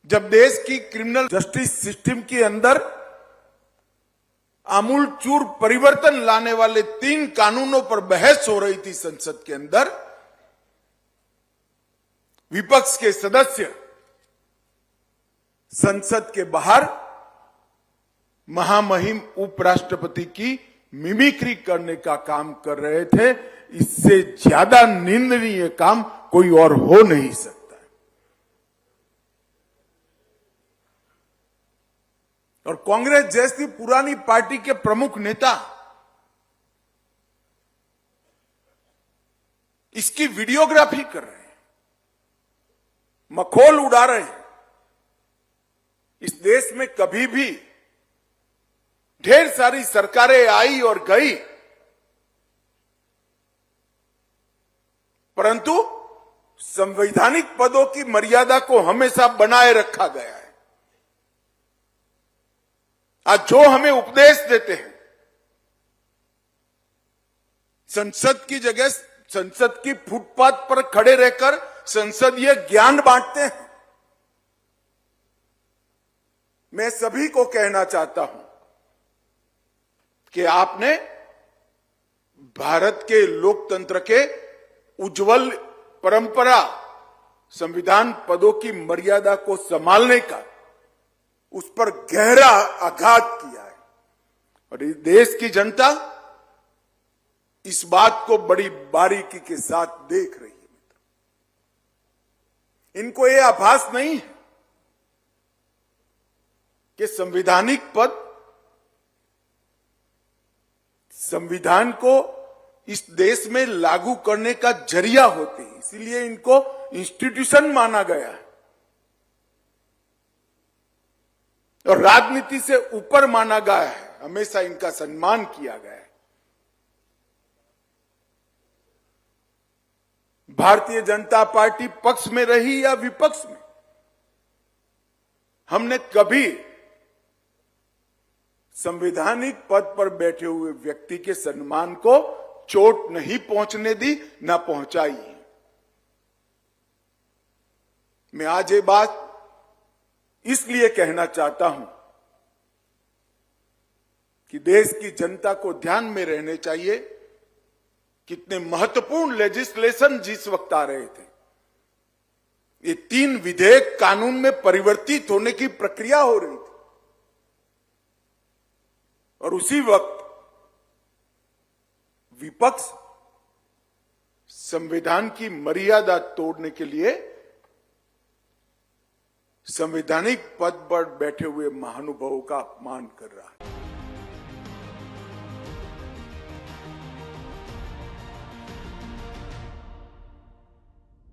जब देश की क्रिमिनल जस्टिस सिस्टम के अंदर आमूलचूर परिवर्तन लाने वाले 3 कानूनों पर बहस हो रही थी संसद के अंदर, विपक्ष के सदस्य संसद के बाहर महामहिम उपराष्ट्रपति की मिमिक्री करने का काम कर रहे थे। इससे ज्यादा निंदनीय काम कोई और हो नहीं सकता। और कांग्रेस जैसी पुरानी पार्टी के प्रमुख नेता इसकी वीडियोग्राफी कर रहे हैं, मखौल उड़ा रहे हैं। इस देश में कभी भी ढेर सारी सरकारें आई और गई, परंतु संवैधानिक पदों की मर्यादा को हमेशा बनाए रखा गया है। आज जो हमें उपदेश देते हैं, संसद की जगह संसद की फुटपाथ पर खड़े रहकर संसदीय ज्ञान बांटते हैं। मैं सभी को कहना चाहता हूं कि आपने भारत के लोकतंत्र के उज्जवल परंपरा, संविधान पदों की मर्यादा को संभालने का, उस पर गहरा आघात किया है। और इस देश की जनता इस बात को बड़ी बारीकी के साथ देख रही है। इनको यह आभास नहीं है कि संवैधानिक पद संविधान को इस देश में लागू करने का जरिया होते हैं, इसीलिए इनको इंस्टीट्यूशन माना गया है और राजनीति से ऊपर माना गया है। हमेशा इनका सम्मान किया गया है। भारतीय जनता पार्टी पक्ष में रही या विपक्ष में, हमने कभी संवैधानिक पद पर बैठे हुए व्यक्ति के सम्मान को चोट नहीं पहुंचने दी, ना पहुंचाई। मैं आज ये बात इसलिए कहना चाहता हूं कि देश की जनता को ध्यान में रहने चाहिए कितने महत्वपूर्ण लेजिस्लेशन जिस वक्त आ रहे थे। ये 3 विधेयक कानून में परिवर्तित होने की प्रक्रिया हो रही थी और उसी वक्त विपक्ष संविधान की मर्यादा तोड़ने के लिए संवैधानिक पद पर बैठे हुए महानुभावों का अपमान कर रहा है।